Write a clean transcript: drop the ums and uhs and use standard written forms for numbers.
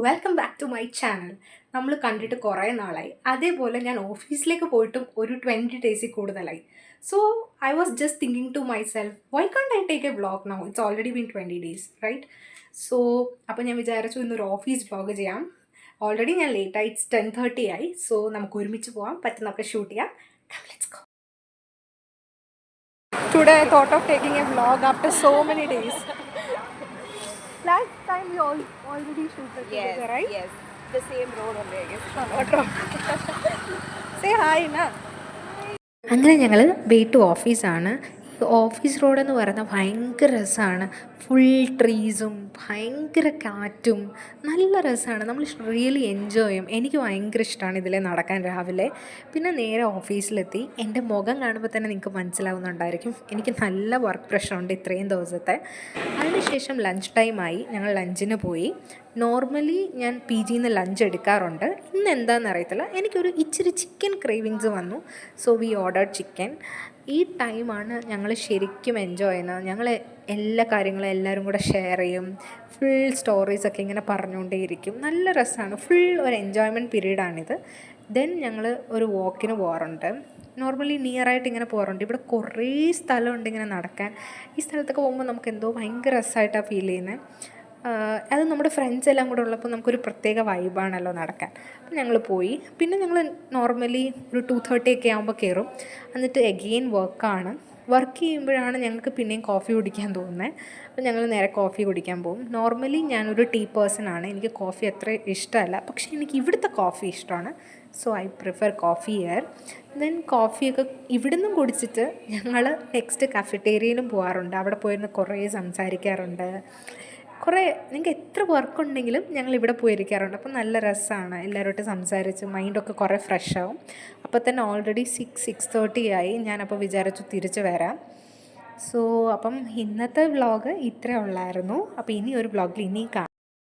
Welcome back to my channel. നമ്മൾ കണ്ടിട്ട് കുറേ നാളായി. അതേപോലെ ഞാൻ ഓഫീസിലേക്ക് പോയിട്ടും ഒരു 20 ഡേയ്സിൽ കൂടുതലായി. So I was just thinking to myself, why can't I take a vlog now? It's already been 20 days, right? So അപ്പോൾ ഞാൻ വിചാരിച്ചു ഇന്നൊരു ഓഫീസ് വ്ളോഗ് ചെയ്യാം. ഓൾറെഡി ഞാൻ ലേറ്റായി, 10:30 ആയി. സോ നമുക്ക് ഒരുമിച്ച് പോകാം, പറ്റുന്നൊക്കെ ഷൂട്ട് ചെയ്യാം. Let's go. Today I thought of taking a vlog after so many days. Last time we already shooted together, right? Yes. The same road only, I guess. Not wrong. Say hi, na. അങ്ങനെ ഞങ്ങൾ way to ഓഫീസാണ്. ഈ office റോഡെന്ന് പറയുന്നത് ഭയങ്കര രസമാണ്. Full ട്രീസും ഭയങ്കര കാറ്റും നല്ല രസമാണ്. നമ്മൾ റിയലി എൻജോയ് ചെയ്യും. എനിക്ക് ഭയങ്കര ഇഷ്ടമാണ് ഇതിലെ നടക്കാൻ രാവിലെ. പിന്നെ നേരെ ഓഫീസിലെത്തി. എൻ്റെ മുഖം കാണുമ്പോൾ തന്നെ നിങ്ങൾക്ക് മനസ്സിലാവുന്നുണ്ടായിരിക്കും എനിക്ക് നല്ല വർക്ക് പ്രഷറുണ്ട് ഇത്രയും ദിവസത്തെ. അതിനുശേഷം ലഞ്ച് ടൈമായി. ഞങ്ങൾ ലഞ്ചിന് പോയി. നോർമലി ഞാൻ ജിന്ന് ലഞ്ച് എടുക്കാറുണ്ട്. ഇന്ന് എന്താണെന്ന് അറിയത്തില്ല, എനിക്കൊരു ഇച്ചിരി ചിക്കൻ ക്രേവിങ്സ് വന്നു. So we order chicken. ഈ ടൈമാണ് ഞങ്ങൾ ശരിക്കും എൻജോയ് ചെയ്യുന്നത്. ഞങ്ങൾ എല്ലാ കാര്യങ്ങളും എല്ലാവരും കൂടെ ഷെയർ ചെയ്യും. ഫുൾ സ്റ്റോറീസൊക്കെ ഇങ്ങനെ പറഞ്ഞുകൊണ്ടേയിരിക്കും. നല്ല രസമാണ്. ഫുൾ ഒരു എൻജോയ്മെൻറ്റ് പീരീഡാണിത്. ദെൻ ഞങ്ങൾ ഒരു വാക്കിന് പോകാറുണ്ട്. നോർമലി നിയറായിട്ട് ഇങ്ങനെ പോകാറുണ്ട്. ഇവിടെ കുറേ സ്ഥലമുണ്ട് ഇങ്ങനെ നടക്കാൻ. ഈ സ്ഥലത്തൊക്കെ പോകുമ്പോൾ നമുക്ക് എന്തോ ഭയങ്കര രസമായിട്ടാണ് ഫീൽ ചെയ്യുന്നത്. അത് നമ്മുടെ ഫ്രണ്ട്സ് എല്ലാം കൂടെ ഉള്ളപ്പോൾ നമുക്കൊരു പ്രത്യേക വൈബാണല്ലോ നടക്കാൻ. അപ്പം ഞങ്ങൾ പോയി. പിന്നെ ഞങ്ങൾ നോർമലി ഒരു 2:30 ഒക്കെ ആകുമ്പോൾ കയറും. എന്നിട്ട് എഗെയിൻ വർക്ക് ചെയ്യുമ്പോഴാണ് ഞങ്ങൾക്ക് പിന്നെയും കോഫി കുടിക്കാൻ തോന്നുന്നത്. അപ്പം ഞങ്ങൾ നേരെ കോഫി കുടിക്കാൻ പോകും. നോർമലി ഞാനൊരു ടീ പേഴ്സണാണ്. എനിക്ക് കോഫി അത്ര ഇഷ്ടമല്ല, പക്ഷേ എനിക്ക് ഇവിടുത്തെ കോഫി ഇഷ്ടമാണ്. So I prefer coffee here. Then കോഫിയൊക്കെ ഇവിടുന്നും കുടിച്ചിട്ട് ഞങ്ങൾ നെക്സ്റ്റ് കഫറ്റേരിയയിലും പോകാറുണ്ട്. അവിടെ പോയിരുന്ന് കുറേ സംസാരിക്കാറുണ്ട്. നിങ്ങൾക്ക് എത്ര വർക്കുണ്ടെങ്കിലും ഞങ്ങൾ ഇവിടെ പോയിരിക്കാറുണ്ട്. അപ്പം നല്ല രസമാണ്. എല്ലാവരുമായിട്ട് സംസാരിച്ച് മൈൻഡൊക്കെ കുറേ ഫ്രഷ് ആവും. അപ്പോൾ തന്നെ ഓൾറെഡി 6:30 ആയി. ഞാനപ്പോൾ വിചാരിച്ചു തിരിച്ച് വരാം. സോ അപ്പം ഇന്നത്തെ വ്ളോഗ് ഇത്രേ ഉള്ളായിരുന്നു. അപ്പോൾ ഇനി ഒരു വ്ളോഗിൽ കാണാം.